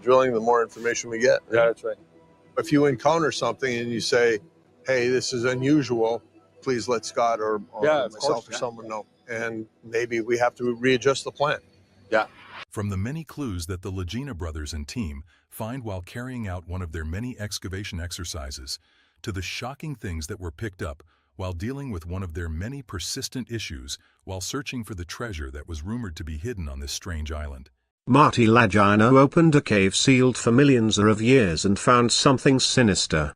drilling, the more information we get. Yeah, that's right. If you encounter something and you say, hey, this is unusual, please let Scott or myself or someone know. And maybe we have to readjust the plan. Yeah. From the many clues that the Lagina brothers and team find while carrying out one of their many excavation exercises, to the shocking things that were picked up while dealing with one of their many persistent issues while searching for the treasure that was rumored to be hidden on this strange island. Marty Lagina opened a cave sealed for millions of years and found something sinister.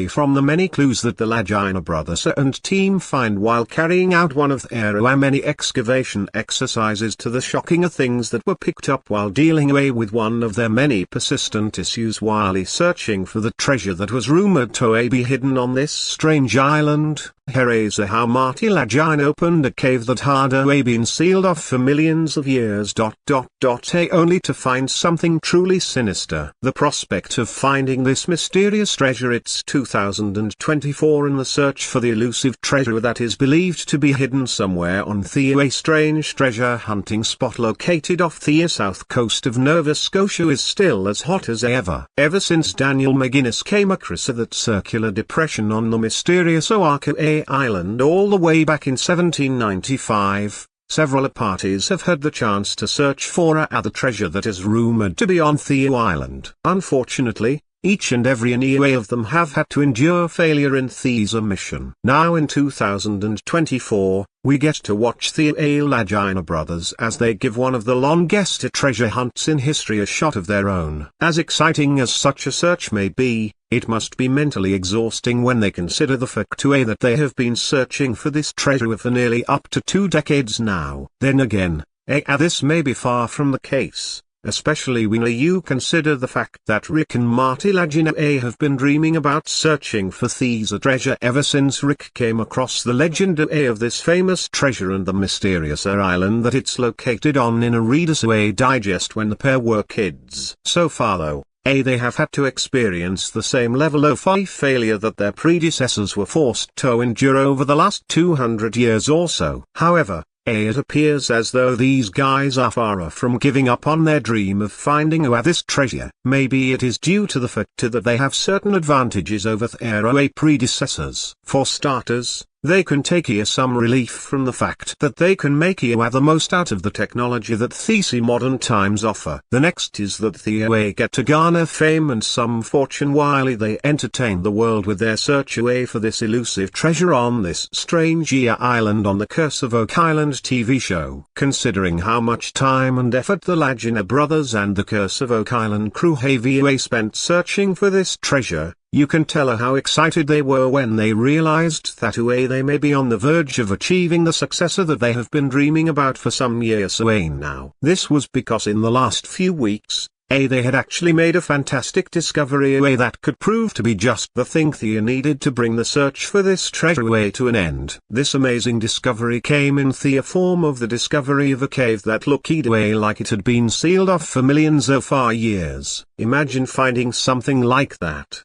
From the many clues that the Lagina brothers and team find while carrying out one of their many excavation exercises to the shocking things that were picked up while dealing with one of their many persistent issues while searching for the treasure that was rumored to be hidden on this strange island. Here is how Marty Lagina opened a cave that had been sealed off for millions of years. Only to find something truly sinister. The prospect of finding this mysterious treasure. It's 2024 in the search for the elusive treasure that is believed to be hidden somewhere on a strange treasure hunting spot located off the south coast of Nova Scotia is still as hot as ever. Ever since Daniel McGinnis came across that circular depression on the mysterious Oahu Island all the way back in 1795, several parties have had the chance to search for the treasure that is rumored to be on the island. Unfortunately, each and every of them have had to endure failure in this mission. Now in 2024, we get to watch the Lagina brothers as they give one of the longest treasure hunts in history a shot of their own. As exciting as such a search may be, it must be mentally exhausting when they consider the fact that they have been searching for this treasure for nearly up to 2 decades now. Then again, this may be far from the case, especially when you consider the fact that Rick and Marty Lagina have been dreaming about searching for this treasure ever since Rick came across the legend of this famous treasure and the mysterious island that it's located on in a Reader's Digest when the pair were kids. So far though, they have had to experience the same level of failure that their predecessors were forced to endure over the last 200 years or so. However, it appears as though these guys are far from giving up on their dream of finding this treasure. Maybe it is due to the fact that they have certain advantages over their predecessors. For starters, they can take some relief from the fact that they can make the most out of the technology that these modern times offer. The next is that they get to garner fame and some fortune while they entertain the world with their search for this elusive treasure on this strange island on the Curse of Oak Island TV show. Considering how much time and effort the Lagina brothers and the Curse of Oak Island crew have spent searching for this treasure, you can tell how excited they were when they realized that they may be on the verge of achieving the success that they have been dreaming about for some years now. This was because in the last few weeks, they had actually made a fantastic discovery that could prove to be just the thing they needed to bring the search for this treasure to an end. This amazing discovery came in the form of the discovery of a cave that looked like it had been sealed off for millions of years. Imagine finding something like that.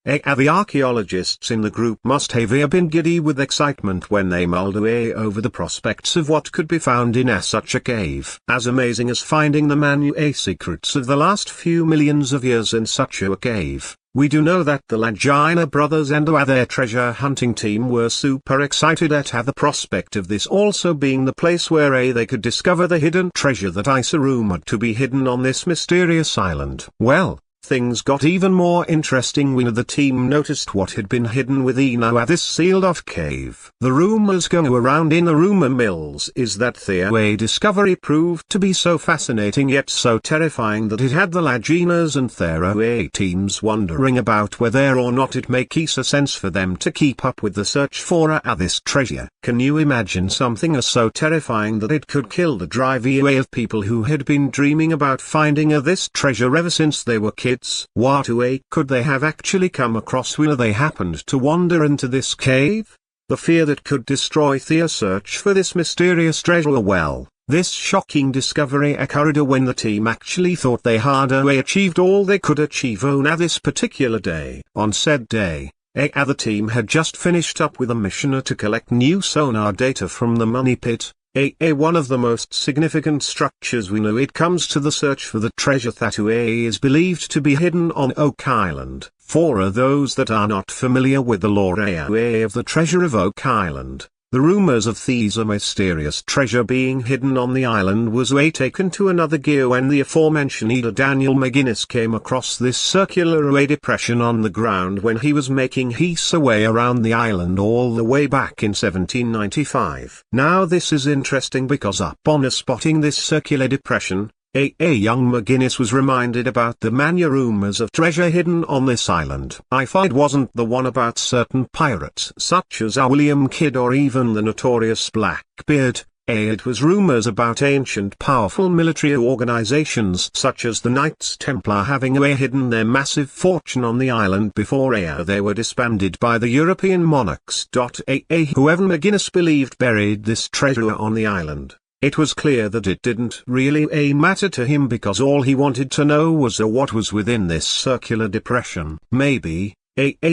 The archaeologists in the group must have been giddy with excitement when they mulled over the prospects of what could be found in such a cave. As amazing as finding the secrets of the last few millions of years in such a cave, we do know that the Lagina brothers and their treasure hunting team were super excited at the prospect of this also being the place where they could discover the hidden treasure that is rumored to be hidden on this mysterious island. Well, things got even more interesting when the team noticed what had been hidden within this sealed-off cave. The rumors going around in the rumor mills is that the discovery proved to be so fascinating yet so terrifying that it had the Laginas and their teams wondering about whether or not it makes sense for them to keep up with the search for this treasure. Can you imagine something so terrifying that it could kill the drive of people who had been dreaming about finding this treasure ever since they were kids? What could they have actually come across when they happened to wander into this cave? The fear that could destroy their search for this mysterious treasure. Well, this shocking discovery occurred when the team actually thought they had achieved all they could achieve on this particular day. On said day, the team had just finished up with a mission to collect new sonar data from the money pit, One of the most significant structures we know it comes to the search for the treasure that is believed to be hidden on Oak Island. For those that are not familiar with the lore of the treasure of Oak Island, the rumors of this mysterious treasure being hidden on the island was taken to another gear when the aforementioned Daniel McGinnis came across this circular depression on the ground when he was making his way around the island all the way back in 1795. Now this is interesting because upon spotting this circular depression, young McGinnis was reminded about the many rumors of treasure hidden on this island. If it wasn't the one about certain pirates such as William Kidd or even the notorious Blackbeard, it was rumors about ancient powerful military organizations such as the Knights Templar having hidden their massive fortune on the island before they were disbanded by the European monarchs. Whoever McGinnis believed buried this treasure on the island. It was clear that it didn't really matter to him because all he wanted to know was what was within this circular depression. Maybe,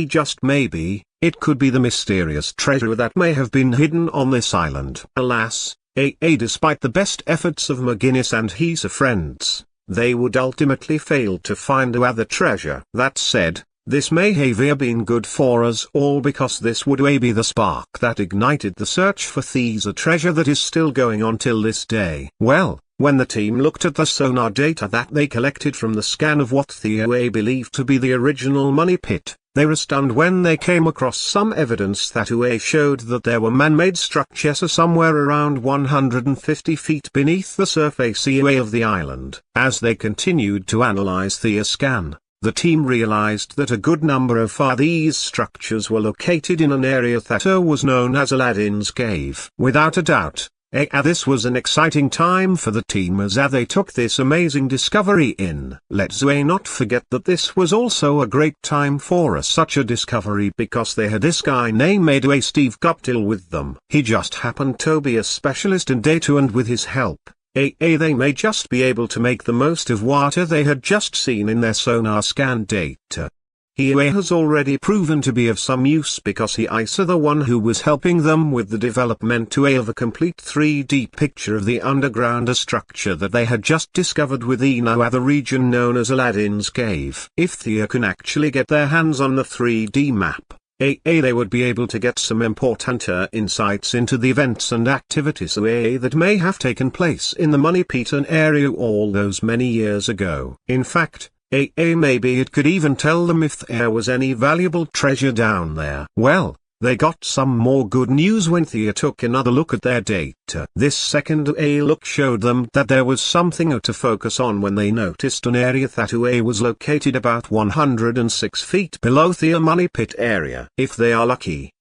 just maybe, it could be the mysterious treasure that may have been hidden on this island. Alas, despite the best efforts of McGinnis and his friends, they would ultimately fail to find the treasure. That said, this may have been good for us all because this would be the spark that ignited the search for a treasure that is still going on till this day. Well, when the team looked at the sonar data that they collected from the scan of what they believed to be the original money pit, they were stunned when they came across some evidence that showed that there were man-made structures somewhere around 150 feet beneath the surface of the island. As they continued to analyze the scan, the team realized that a good number of these structures were located in an area that was known as Aladdin's Cave. Without a doubt, this was an exciting time for the team as they took this amazing discovery in. Let's not forget that this was also a great time for such a discovery because they had this guy named Steve Guptill with them. He just happened to be a specialist in data and with his help, they may just be able to make the most of what they had just seen in their sonar scan data. He has already proven to be of some use because he is the one who was helping them with the development of a complete 3D picture of the underground structure that they had just discovered within the region known as Aladdin's Cave. If they can actually get their hands on the 3D map, they would be able to get some important insights into the events and activities that may have taken place in the Money Pit area all those many years ago. In fact, maybe it could even tell them if there was any valuable treasure down there. Well, they got some more good news when they took another look at their data. This second look showed them that there was something to focus on when they noticed an area that was located about 106 feet below the money pit area. If they are lucky,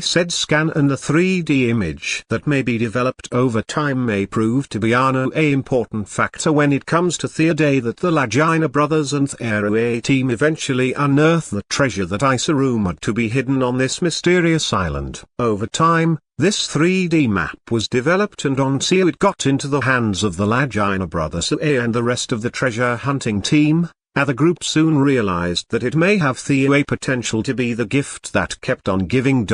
said scan and the 3D image that may be developed over time may prove to be an important factor when it comes to the day that the Lagina brothers and their team eventually unearth the treasure that is rumored to be hidden on this mysterious island. Over time, this 3D map was developed and once it got into the hands of the Lagina brothers and the rest of the treasure hunting team, the group soon realized that it may have the potential to be the gift that kept on giving.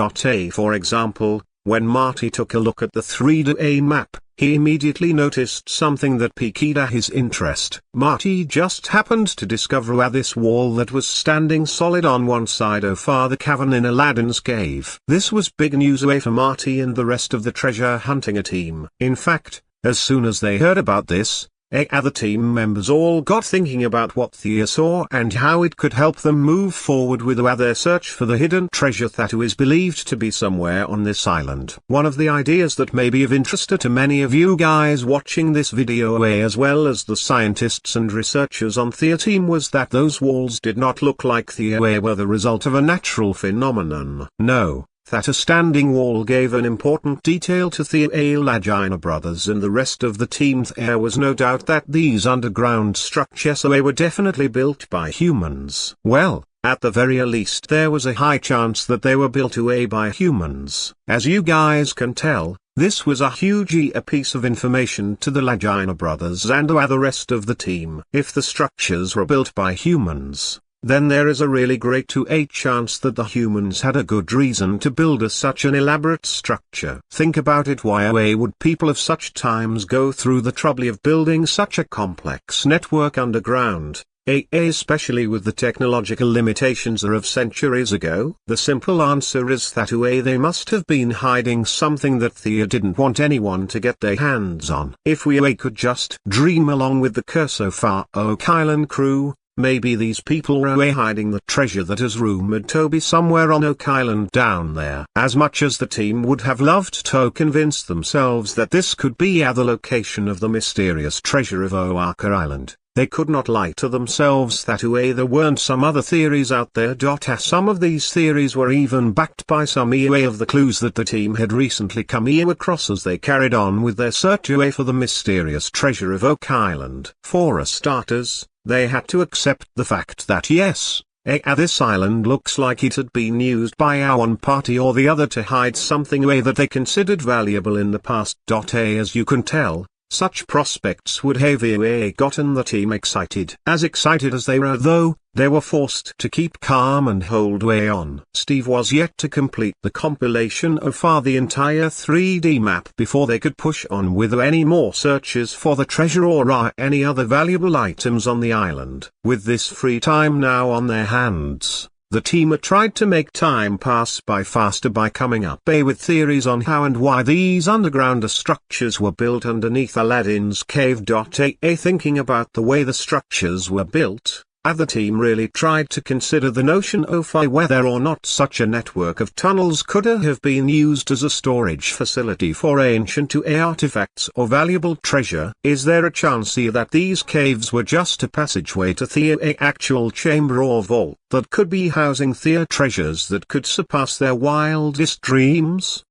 For example, when Marty took a look at the 3D map, he immediately noticed something that piqued his interest. Marty just happened to discover this wall that was standing solid on one side of the cavern in Aladdin's Cave. This was big news for Marty and the rest of the treasure hunting team. In fact, as soon as they heard about this, the team members all got thinking about what they saw and how it could help them move forward with their search for the hidden treasure that is believed to be somewhere on this island. One of the ideas that may be of interest to many of you guys watching this video as well as the scientists and researchers on the team was that those walls did not look like they were the result of a natural phenomenon. No. That a standing wall gave an important detail to the Lagina brothers and the rest of the team. There was no doubt that these underground structures were definitely built by humans. Well, at the very least there was a high chance that they were built by humans. As you guys can tell, this was a huge piece of information to the Lagina brothers and the rest of the team. If the structures were built by humans, then there is a really great 2A chance that the humans had a good reason to build such an elaborate structure. Think about it, why would people of such times go through the trouble of building such a complex network underground? Especially with the technological limitations of centuries ago? The simple answer is that they must have been hiding something that Thea didn't want anyone to get their hands on. If we could just dream along with the Curso Far Oak Island crew, maybe these people were hiding the treasure that is rumored to be somewhere on Oak Island down there. As much as the team would have loved to convince themselves that this could be the location of the mysterious treasure of Oak Island, they could not lie to themselves that there weren't some other theories out there. Some of these theories were even backed by some of the clues that the team had recently come across as they carried on with their search for the mysterious treasure of Oak Island. For starters, they had to accept the fact that yes, this island looks like it had been used by one party or the other to hide something that they considered valuable in the past. As you can tell, such prospects would have gotten the team excited. As excited as they were, though, they were forced to keep calm and hold on. Steve was yet to complete the compilation of the entire 3D map before they could push on with any more searches for the treasure or any other valuable items on the island. With this free time now on their hands, the team tried to make time pass by faster by coming up with theories on how and why these underground structures were built underneath Aladdin's cave. Thinking about the way the structures were built, the team really tried to consider the notion of whether or not such a network of tunnels could have been used as a storage facility for ancient artifacts or valuable treasure. Is there a chance that these caves were just a passageway to the actual chamber or vault that could be housing the treasures that could surpass their wildest dreams?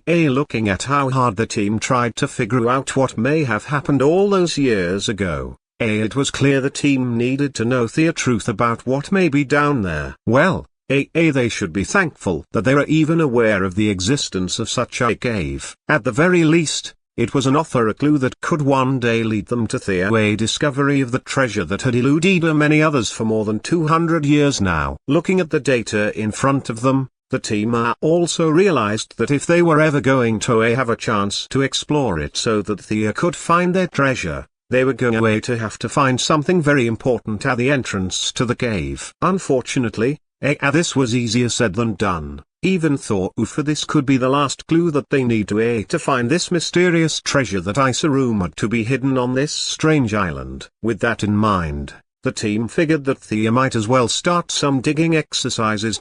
Looking at how hard the team tried to figure out what may have happened all those years ago, it was clear the team needed to know the truth about what may be down there. Well, they should be thankful that they were even aware of the existence of such a cave. At the very least, it was a clue that could one day lead them to the discovery of the treasure that had eluded many others for more than 200 years now. Looking at the data in front of them, the team also realized that if they were ever going to have a chance to explore it so that Thea could find their treasure, they were going to have to find something very important at the entrance to the cave. Unfortunately, this was easier said than done. Even thought for this could be the last clue that they need to find this mysterious treasure that is rumored to be hidden on this strange island. With that in mind, the team figured that Thea might as well start some digging exercises.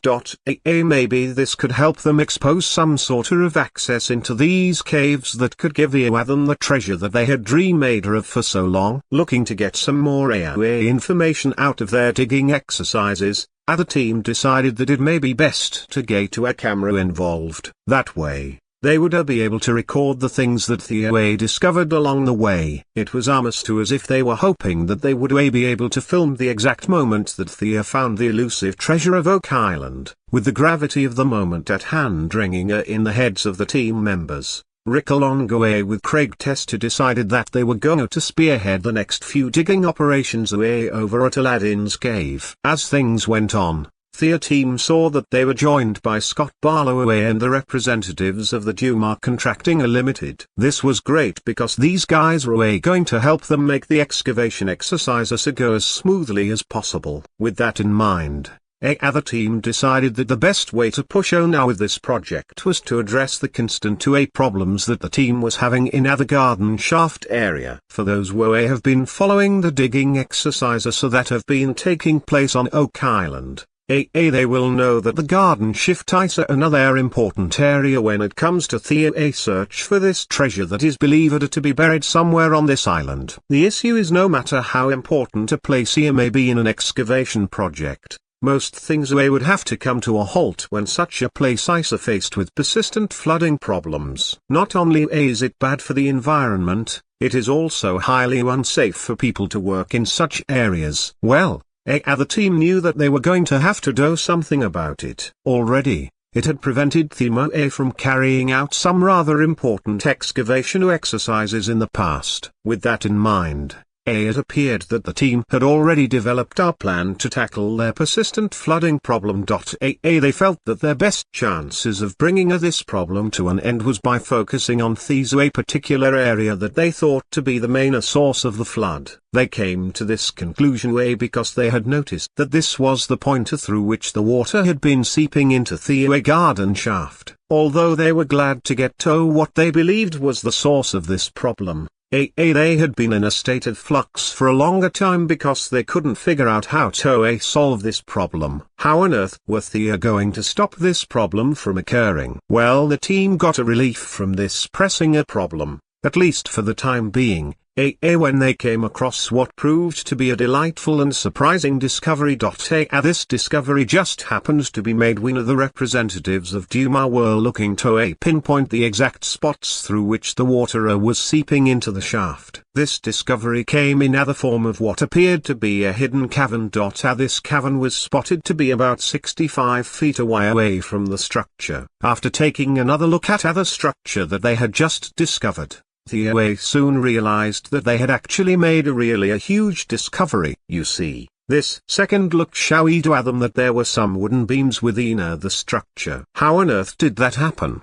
Maybe this could help them expose some sort of access into these caves that could give them the treasure that they had dreamed of for so long. Looking to get some more information out of their digging exercises, the team decided that it may be best to get a camera involved. That way, they would be able to record the things that Thea discovered along the way. It was almost as if they were hoping that they would be able to film the exact moment that Thea found the elusive treasure of Oak Island. With the gravity of the moment at hand ringing in the heads of the team members, Rick along with Craig Tester decided that they were going to spearhead the next few digging operations over at Aladdin's cave. As things went on, the team saw that they were joined by Scott Barlow and the representatives of the Dumar Contracting Limited. This was great because these guys were going to help them make the excavation exercise go as smoothly as possible. With that in mind, the team decided that the best way to push on now with this project was to address the constant problems that the team was having in the garden shaft area. For those who have been following the digging exercises that have been taking place on Oak Island, they will know that the garden shaft is another important area when it comes to the search for this treasure that is believed to be buried somewhere on this island. The issue is no matter how important a place may be in an excavation project, most things would have to come to a halt when such a place is faced with persistent flooding problems. Not only is it bad for the environment, it is also highly unsafe for people to work in such areas. Well, the team knew that they were going to have to do something about it. Already, it had prevented Thema from carrying out some rather important excavation exercises in the past. With that in mind, It appeared that the team had already developed a plan to tackle their persistent flooding problem. They felt that their best chances of bringing this problem to an end was by focusing on a particular area that they thought to be the main source of the flood. They came to this conclusion because they had noticed that this was the point through which the water had been seeping into the garden shaft. Although they were glad to get to what they believed was the source of this problem, they had been in a state of flux for a longer time because they couldn't figure out how to solve this problem. How on earth were they going to stop this problem from occurring? Well, the team got a relief from this pressing problem, at least for the time being, when they came across what proved to be a delightful and surprising discovery. This discovery just happened to be made when the representatives of Duma were looking to pinpoint the exact spots through which the water was seeping into the shaft. This discovery came in the form of what appeared to be a hidden cavern. This cavern was spotted to be about 65 feet away from the structure. After taking another look at the structure that they had just discovered, they soon realized that they had actually made a huge discovery. You see, this second look showed them that there were some wooden beams within the structure. How on earth did that happen?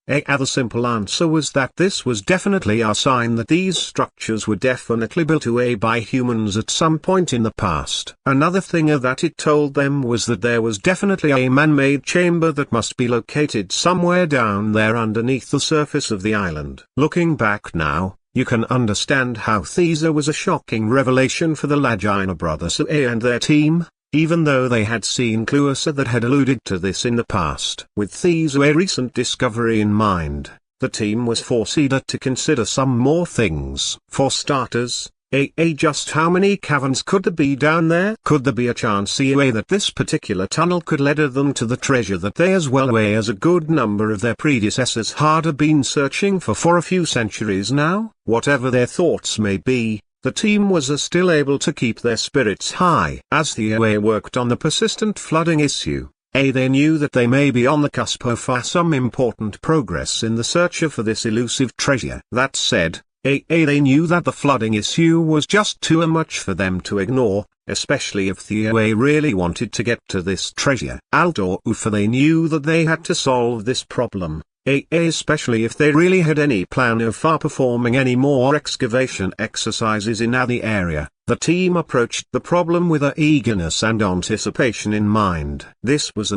The simple answer was that this was definitely a sign that these structures were definitely built by humans at some point in the past. Another thing that it told them was that there was definitely a man-made chamber that must be located somewhere down there underneath the surface of the island. Looking back now, you can understand how this was a shocking revelation for the Lagina brothers and their team, even though they had seen clues that had alluded to this in the past. With this recent discovery in mind, the team was forced to consider some more things. For starters, just how many caverns could there be down there? Could there be a chance that this particular tunnel could lead them to the treasure that they as well as a good number of their predecessors had been searching for a few centuries now? Whatever their thoughts may be, the team was still able to keep their spirits high. As the worked on the persistent flooding issue, they knew that they may be on the cusp of some important progress in the search for this elusive treasure. That said, they knew that the flooding issue was just too much for them to ignore, especially if they really wanted to get to this treasure. For they knew that they had to solve this problem, especially if they really had any plan of performing any more excavation exercises in the area. The team approached the problem with eagerness and anticipation in mind. This was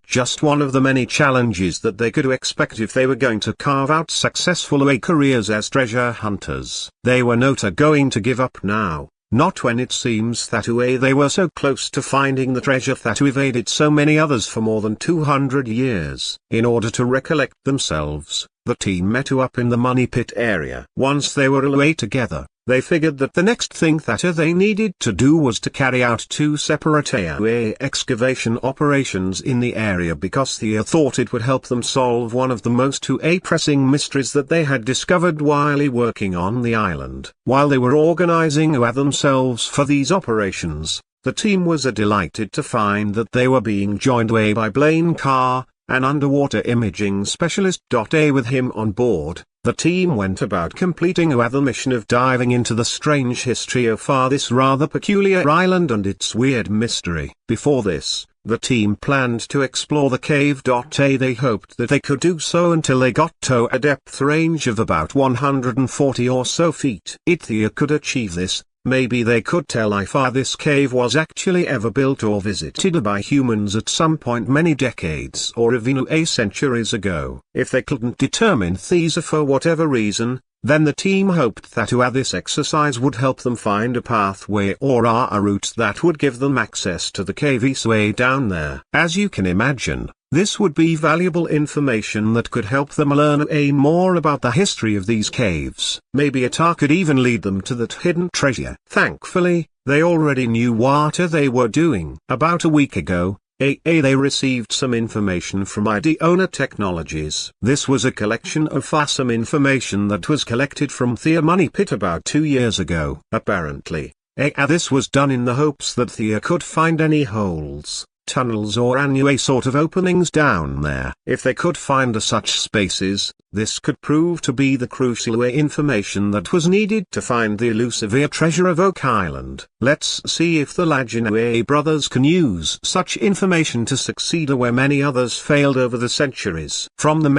just one of the many challenges that they could expect if they were going to carve out successful careers as treasure hunters. They were not going to give up now. Not when it seems that they were so close to finding the treasure that evaded so many others for more than 200 years. In order to recollect themselves, the team met up in the money pit area. Once they were away together, they figured that the next thing that they needed to do was to carry out two separate excavation operations in the area because they thought it would help them solve one of the most pressing mysteries that they had discovered while working on the island. While they were organizing themselves for these operations, the team was delighted to find that they were being joined by Blaine Carr, an underwater imaging specialist. With him on board, the team went about completing the mission of diving into the strange history of this rather peculiar island and its weird mystery. Before this, the team planned to explore the cave. They hoped that they could do so until they got to a depth range of about 140 or so feet. If they could achieve this, maybe they could tell if this cave was actually ever built or visited by humans at some point many decades or even centuries ago. If they couldn't determine this for whatever reason, then the team hoped that this exercise would help them find a pathway or a route that would give them access to the cave's way down there. As you can imagine, this would be valuable information that could help them learn more about the history of these caves. Maybe it could even lead them to that hidden treasure. Thankfully, they already knew what they were doing. About a week ago, they received some information from Idiona Technologies. This was a collection of some information that was collected from the money pit about 2 years ago. Apparently, this was done in the hopes that Thea could find any holes tunnels or any sort of openings down there. If they could find such spaces, this could prove to be the crucial information that was needed to find the elusive treasure of Oak Island. Let's see if the Lagina brothers can use such information to succeed where many others failed over the centuries. From the many